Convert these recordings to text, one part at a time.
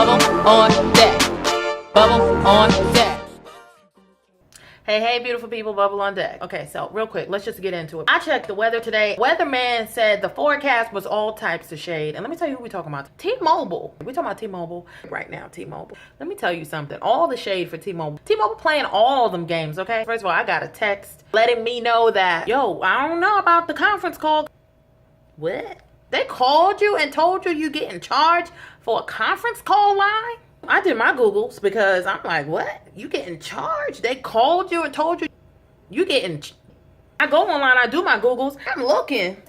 Bubble on deck. Bubble on deck. Hey, beautiful people, bubble on deck. Okay, so real quick, let's just get into it. I checked the weather today. Weatherman said the forecast was all types of shade. And let me tell you who we're talking about. T-Mobile. We're talking about T-Mobile right now, T-Mobile. Let me tell you something. All the shade for T-Mobile. T-Mobile playing all of them games, okay? First of all, I got a text letting me know that, yo, I don't know about the conference call. What? They called you and told you getting charged for a conference call line? I did my Googles because I'm like, what? You getting charged? They called you and told you you getting... I go online, I do my Googles. I'm looking.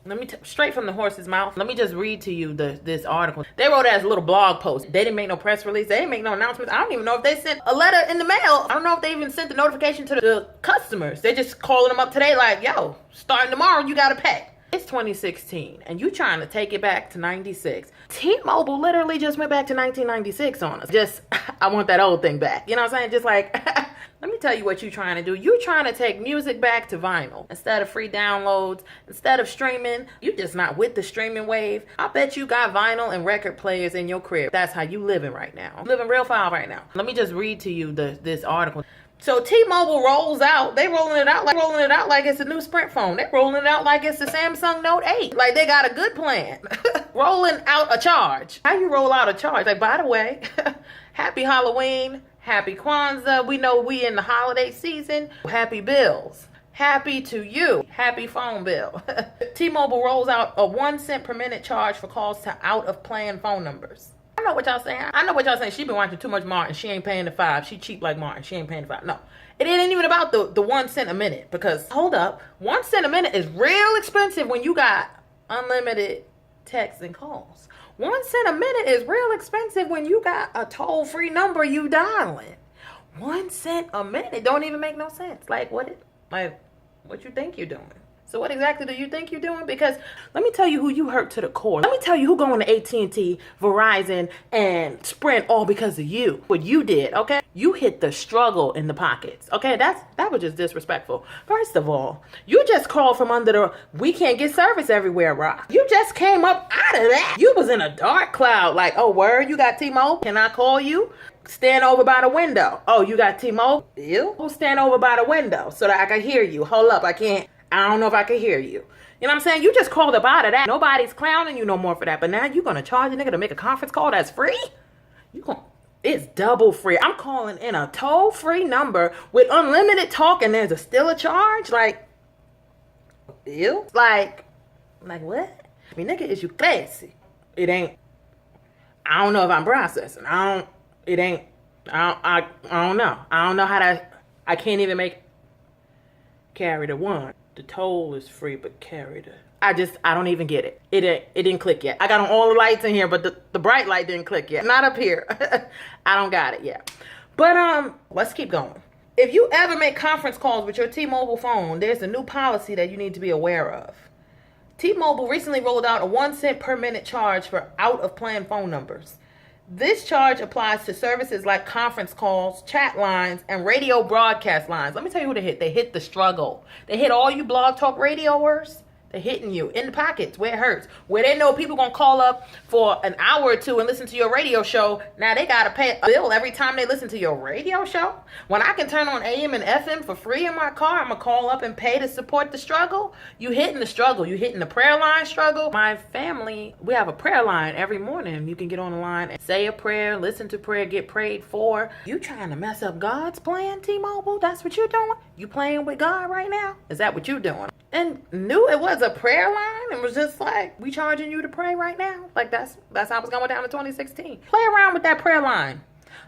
Let me straight from the horse's mouth. Let me just read to you this article. They wrote it as a little blog post. They didn't make no press release. They didn't make no announcements. I don't even know if they sent a letter in the mail. I don't know if they even sent the notification to the customers. They just calling them up today like, yo, starting tomorrow, you got to pay. It's 2016, and you trying to take it back to 96. T-Mobile literally just went back to 1996 on us. Just, I want that old thing back. You know what I'm saying? Just like, let me tell you what you trying to do. You trying to take music back to vinyl. Instead of free downloads, instead of streaming, you just not with the streaming wave. I bet you got vinyl and record players in your crib. That's how you living right now. I'm living real foul right now. Let me just read to you this article. So T-Mobile rolls out, they rolling it out like it's a new Sprint phone. They rolling it out like it's the Samsung Note 8. Like they got a good plan. Rolling out a charge. How you roll out a charge? Like, by the way, happy Halloween, happy Kwanzaa. We know we in the holiday season. Happy bills. Happy to you. Happy phone bill. T-Mobile rolls out a 1 cent per minute charge for calls to out of plan phone numbers. I know what y'all saying. She been watching too much Martin. She ain't paying the $5. She cheap like Martin. She ain't paying the $5. No. It ain't even about the 1 cent a minute. Because, hold up. 1 cent a minute is real expensive when you got unlimited texts and calls. 1 cent a minute is real expensive when you got a toll-free number you dialing. 1 cent a minute don't even make no sense. Like, what you think you're doing? So what exactly do you think you're doing? Because let me tell you who you hurt to the core. Let me tell you who going to AT&T, Verizon, and Sprint all because of you. What you did, okay? You hit the struggle in the pockets, okay? That was just disrespectful. First of all, you just crawled from under the we can't get service everywhere rock. You just came up out of that. You was in a dark cloud like, oh, word, you got T-Mobile? Can I call you? Stand over by the window. Oh, you got T-Mobile? You? Stand over by the window so that I can hear you. Hold up, I don't know if I can hear you. You know what I'm saying? You just called up out of that. Nobody's clowning you no more for that. But now you're going to charge a nigga to make a conference call that's free? It's double free. I'm calling in a toll-free number with unlimited talk and there's still a charge? Like, ew? Like what? I mean, nigga, is you crazy? It ain't. I don't know if I'm processing. I don't know. I don't know how to. I can't even carry the one. The toll is free, but carry the... I don't even get it. It didn't click yet. I got on all the lights in here, but the bright light didn't click yet. Not up here. I don't got it yet. But let's keep going. If you ever make conference calls with your T-Mobile phone, there's a new policy that you need to be aware of. T-Mobile recently rolled out a 1 cent per minute charge for out-of-plan phone numbers. This charge applies to services like conference calls, chat lines, and radio broadcast lines. Let me tell you who they hit. They hit the struggle. They hit all you blog talk radioers. They're hitting you in the pockets where it hurts. Where they know people going to call up for an hour or two and listen to your radio show. Now they got to pay a bill every time they listen to your radio show. When I can turn on AM and FM for free in my car, I'm going to call up and pay to support the struggle. You hitting the struggle. You hitting the prayer line struggle. My family, we have a prayer line every morning. You can get on the line and say a prayer, listen to prayer, get prayed for. You trying to mess up God's plan, T-Mobile? That's what you're doing? You playing with God right now? Is that what you're doing? And knew it was a prayer line and was just like, we charging you to pray right now? Like that's how it was going down in 2016. Play around with that prayer line.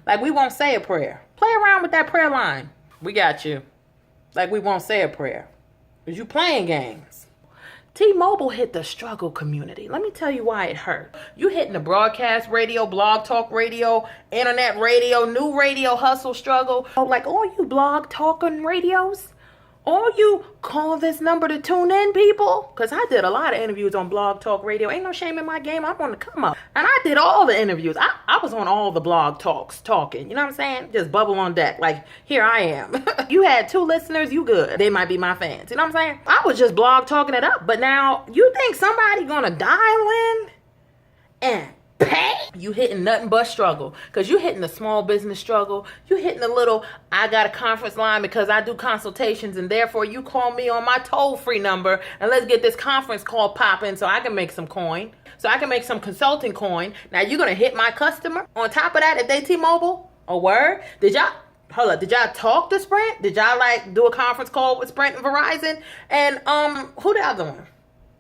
Like we won't say a prayer. Play around with that prayer line. We got you. Like we won't say a prayer. Because you playing games. T-Mobile hit the struggle community. Let me tell you why it hurt. You hitting the broadcast radio, blog talk radio, internet radio, new radio hustle struggle. Oh, like all you blog talking radios. All you call this number to tune in, people? Because I did a lot of interviews on Blog Talk Radio. Ain't no shame in my game. I'm on the come up. And I did all the interviews. I was on all the blog talks talking. You know what I'm saying? Just bubble on deck. Like, here I am. You had 2 listeners, you good. They might be my fans. You know what I'm saying? I was just blog talking it up. But now, you think somebody gonna dial in and pay you hitting nothing but struggle. Because you hitting the small business struggle. You hitting the little, I got a conference line because I do consultations and therefore you call me on my toll-free number and let's get this conference call popping so I can make some coin. So I can make some consulting coin. Now you're going to hit my customer. On top of that, if they T-Mobile, a word, did y'all talk to Sprint? Did y'all like do a conference call with Sprint and Verizon? And who the other one?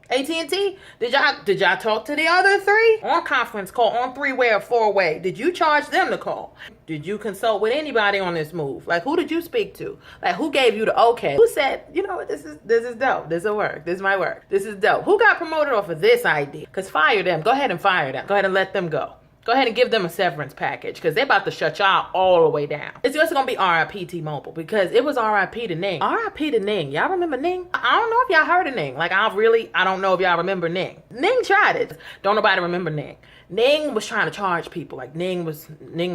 AT&T? Did y'all talk to the other three? On conference call, on three-way or four-way, did you charge them to call? Did you consult with anybody on this move? Like, who did you speak to? Like, who gave you the okay? Who said, you know what, this is dope. This will work. This might work. This is dope. Who got promoted off of this idea? Because fire them. Go ahead and fire them. Go ahead and let them go. Go ahead and give them a severance package because they're about to shut y'all all the way down. It's just going to be RIP T-Mobile because it was RIP to Ning. RIP to Ning. Y'all remember Ning? I don't know if y'all heard of Ning. Like, I don't know if y'all remember Ning. Ning tried it. Don't nobody remember Ning. Ning was trying to charge people. Like, Ning was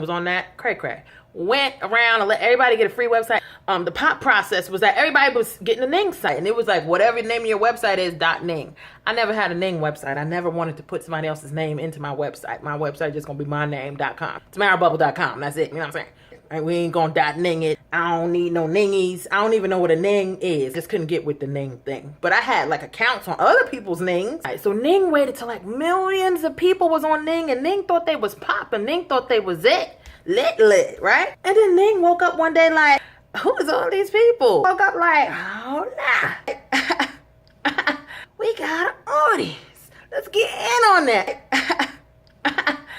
on that cray. Went around and let everybody get a free website. The pop process was that everybody was getting a Ning site. And it was like, whatever the name of your website is, .ning. I never had a Ning website. I never wanted to put somebody else's name into my website. My website just going to be myname.com. TamaraBubble.com. That's it. You know what I'm saying? And we ain't going to .ning it. I don't need no Ningies. I don't even know what a Ning is. Just couldn't get with the Ning thing. But I had like accounts on other people's Nings. Right, so Ning waited till like millions of people was on Ning. And Ning thought they was popping. Ning thought they was it. Lit, right? And then Ning woke up one day like, who is all these people? Woke up like, oh nah. We got an audience. Let's get in on that.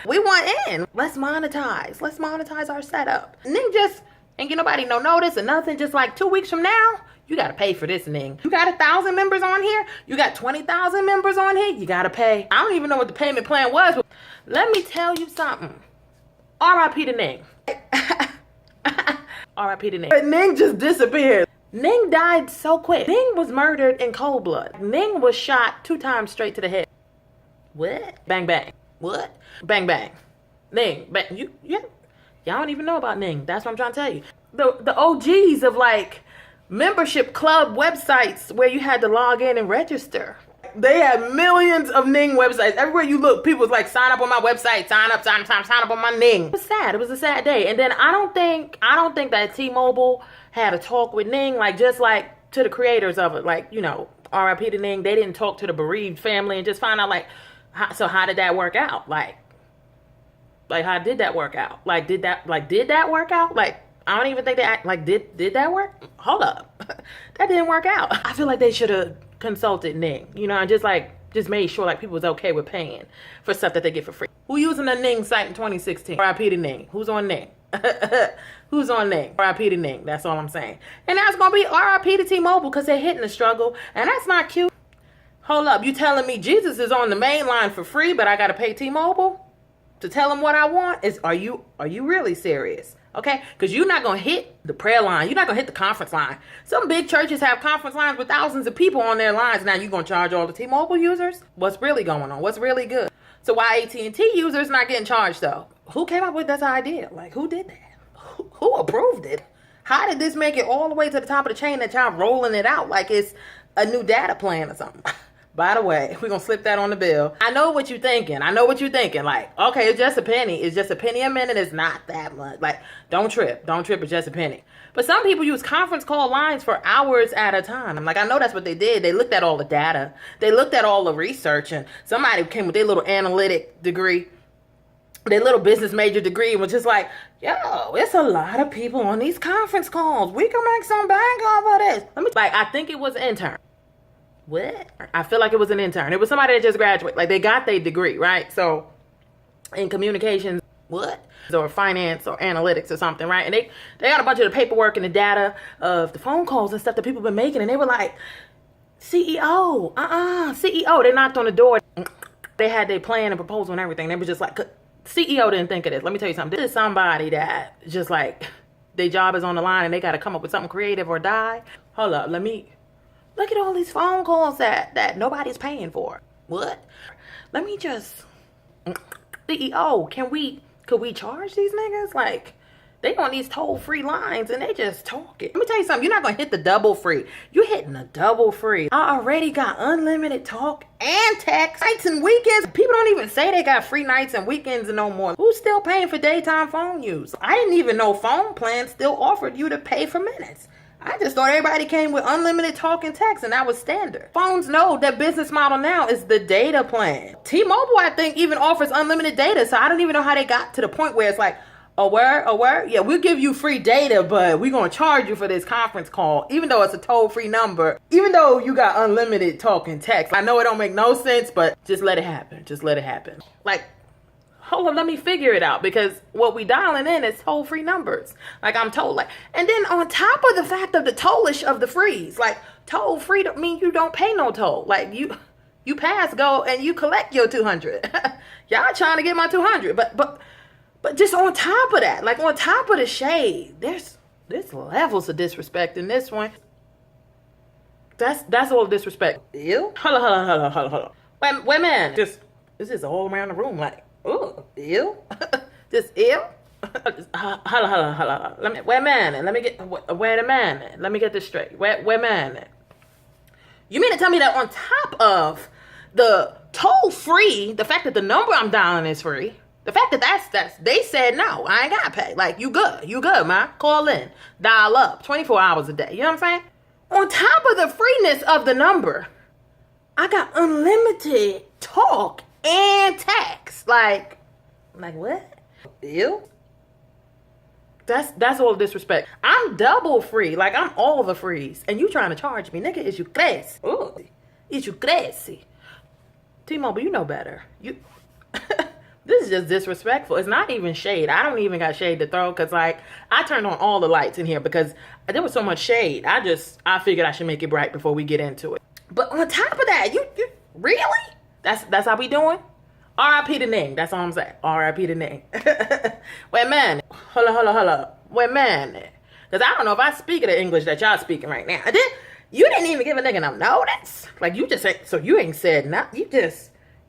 We want in. Let's monetize our setup. Ning just ain't get nobody no notice or nothing. Just like 2 weeks from now, you got to pay for this, Ning. You got 1,000 members on here. You got 20,000 members on here. You got to pay. I don't even know what the payment plan was. But let me tell you something. R.I.P. to Ning. R.I.P. to Ning. But Ning just disappeared. Ning died so quick. Ning was murdered in cold blood. Ning was shot 2 times straight to the head. What? Bang, bang. What? Bang, bang. Ning. Bang. Y'all don't even know about Ning. That's what I'm trying to tell you. The OGs of like membership club websites where you had to log in and register. They had millions of Ning websites. Everywhere you look, people was like, sign up on my website, sign up on my Ning. It was sad. It was a sad day. And then I don't think that T-Mobile had a talk with Ning, like just like to the creators of it, like, you know, RIP to Ning. They didn't talk to the bereaved family and just find out like, how did that work out? Like how did that work out? Like, did that work out? Like, I don't even think did that work? Hold up. That didn't work out. I feel like they should have consulted Ning, you know, and just made sure like people was okay with paying for stuff that they get for free. Who using a Ning site in 2016? RIP to Ning. Who's on Ning? Who's on Ning? RIP to Ning. That's all I'm saying. And that's gonna be RIP to T-Mobile because they're hitting the struggle, and that's not cute. Hold up, you telling me Jesus is on the main line for free, but I gotta pay T-Mobile to tell him what I want? Are you really serious? Okay, because you're not going to hit the prayer line. You're not going to hit the conference line. Some big churches have conference lines with thousands of people on their lines. Now you're going to charge all the T-Mobile users? What's really going on? What's really good? So why AT&T users not getting charged though? Who came up with this idea? Like, who did that? Who approved it? How did this make it all the way to the top of the chain that y'all rolling it out like it's a new data plan or something? By the way, we're going to slip that on the bill. I know what you're thinking. Like, okay, it's just a penny. It's just a penny a minute. It's not that much. Like, don't trip. It's just a penny. But some people use conference call lines for hours at a time. I'm like, I know that's what they did. They looked at all the data. They looked at all the research. And somebody came with their little analytic degree, their little business major degree, and was just like, yo, it's a lot of people on these conference calls. We can make some bang off of this. I think it was an intern. What? I feel like it was an intern. It was somebody that just graduated. Like, they got their degree, right? So, in communications, what? Or finance or analytics or something, right? And they got a bunch of the paperwork and the data of the phone calls and stuff that people been making. And they were like, CEO. They knocked on the door. They had their plan and proposal and everything. They were just like, CEO didn't think of this. Let me tell you something. This is somebody that just like, their job is on the line and they got to come up with something creative or die. Hold up, look at all these phone calls that nobody's paying for. What? Let me just, CEO, could we charge these niggas? Like, They on these toll-free lines and they just talking. Let me tell you something. You're not going to hit the double free. You're hitting the double free. I already got unlimited talk and text. Nights and weekends. People don't even say they got free nights and weekends no more. Who's still paying for daytime phone use? I didn't even know phone plans still offered you to pay for minutes. I just thought everybody came with unlimited talk and text and that was standard. Phones know that business model now is the data plan. T-Mobile, I think, even offers unlimited data. So I don't even know how they got to the point where it's like, a word? Yeah, we'll give you free data, but we're going to charge you for this conference call, even though it's a toll-free number, even though you got unlimited talk and text. I know it don't make no sense, but just let it happen. Just let it happen. Like, hold on, let me figure it out, because what we dialing in is toll-free numbers. Like I'm told, like, and then on top of the fact of the tollish of the freeze, like toll-free don't mean you don't pay no toll. Like you pass go and you collect your 200. Y'all trying to get my 200, but just on top of that, like on top of the shade, there's levels of disrespect in this one. That's all disrespect. Ew. Hold on. Wait, man. This is all around the room. Like, ooh, ew. Just ew. Hold on. Wait a minute. Let me get this straight. Wait a minute. You mean to tell me that on top of the toll free, the fact that the number I'm dialing is free, the fact that that's they said no, I ain't gotta pay. Like, you good, man. Call in, dial up, 24 hours a day. You know what I'm saying? On top of the freeness of the number, I got unlimited talk and text. Like what? Ew. That's all disrespect. I'm double free. Like, I'm all the frees, and you trying to charge me, nigga? Is you crazy? Ooh, is you crazy? T-Mobile, you know better. This is just disrespectful. It's not even shade. I don't even got shade to throw, because, like, I turned on all the lights in here because there was so much shade. I figured I should make it bright before we get into it. But on top of that, you really? That's how we doing? R.I.P. to Ning. That's all I'm saying. R.I.P. to Ning. Wait, man. Hold on. Wait, man. Because I don't know if I speak the English that y'all speaking right now. You didn't even give a nigga no notice. Like, you just said, so you ain't said nothing.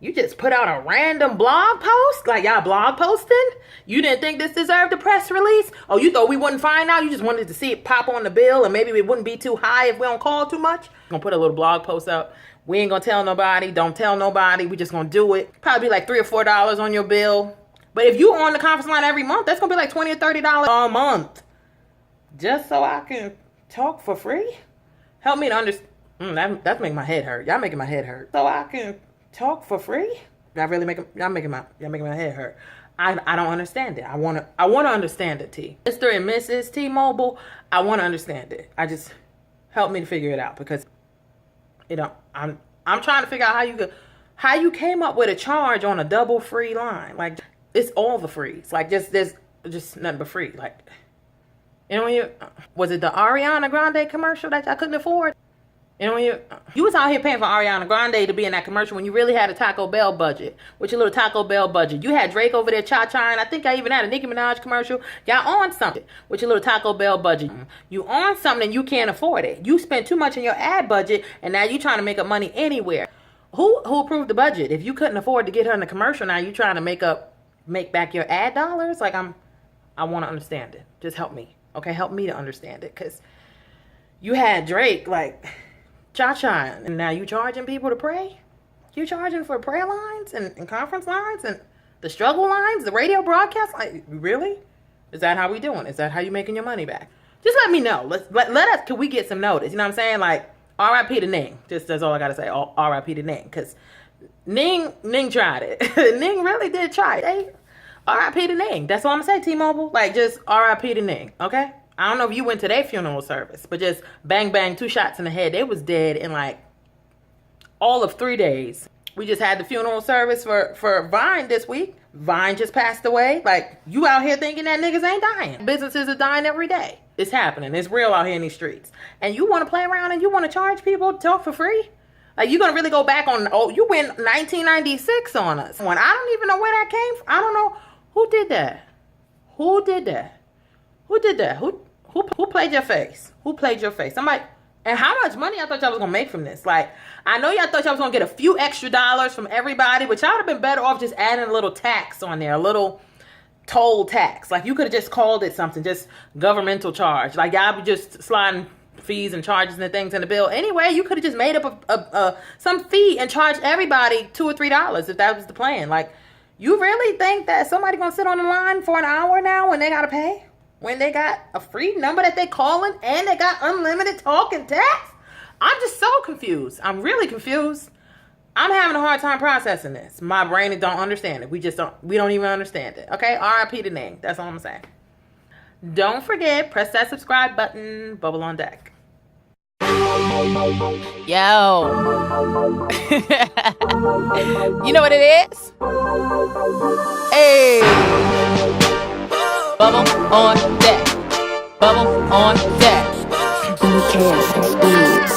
You just put out a random blog post? Like, y'all blog posting? You didn't think this deserved a press release? Oh, you thought we wouldn't find out? You just wanted to see it pop on the bill, and maybe it wouldn't be too high if we don't call too much? I'm going to put a little blog post up. We ain't going to tell nobody. Don't tell nobody. We just going to do it. Probably be like $3 or $4 on your bill. But if you on the conference line every month, that's going to be like $20 or $30 a month. Just so I can talk for free? Help me to understand. That's making my head hurt. Y'all making my head hurt. So I can talk for free? Y'all making my head hurt. I don't understand it. I wanna understand it, T. Mr. and Mrs. T-Mobile, I wanna understand it. Just help me to figure it out, because I'm trying to figure out how you came up with a charge on a double free line. Like, it's all the frees. Like, there's just nothing but free. Like, was it the Ariana Grande commercial that I couldn't afford? You was out here paying for Ariana Grande to be in that commercial when you really had a Taco Bell budget. With your little Taco Bell budget. You had Drake over there cha-chaing. I think I even had a Nicki Minaj commercial. Y'all on something with your little Taco Bell budget. You on something and you can't afford it. You spent too much in your ad budget, and now you trying to make up money anywhere. Who approved the budget? If you couldn't afford to get her in the commercial, now you trying to make back your ad dollars? Like, I want to understand it. Just help me. Okay, help me to understand it, because you had Drake, like, cha-cha, and now you charging people to pray? You charging for prayer lines and conference lines and the struggle lines, the radio broadcast? Like, really? Is that how we doing? Is that how you making your money back? Just let me know. Let us, can we get some notice? You know what I'm saying? Like, R.I.P. to Ning. That's all I got to say. R.I.P. to Ning. Because Ning tried it. Ning really did try it. R.I.P. to Ning. That's all I'm going to say, T-Mobile. Like, just R.I.P. to Ning. Okay? I don't know if you went to their funeral service, but just bang, bang, 2 shots in the head. They was dead in like all of 3 days. We just had the funeral service for Vine this week. Vine just passed away. Like, you out here thinking that niggas ain't dying. Businesses are dying every day. It's happening. It's real out here in these streets. And you want to play around and you want to charge people to talk for free? Like, you going to really go back on, you went 1996 on us. When I don't even know where that came from. I don't know. Who did that? Who did that? Who played your face? Who played your face? Somebody. And how much money I thought y'all was going to make from this? Like, I know y'all thought y'all was going to get a few extra dollars from everybody, but y'all would have been better off just adding a little tax on there. A little toll tax. Like, you could have just called it something, just governmental charge. Like, y'all be just sliding fees and charges and things in the bill. Anyway, you could have just made up some fee and charged everybody $2 or $3 if that was the plan. Like, you really think that somebody gonna sit on the line for an hour now when they gotta pay? When they got a free number that they calling and they got unlimited talk and text? I'm just so confused. I'm really confused. I'm having a hard time processing this. My brain don't understand it. We don't even understand it. Okay? RIP to NING. That's all I'm saying. Don't forget, press that subscribe button. Bubble on deck. Yo. You know what it is? Hey. Bubble on deck. Bubble on deck. BK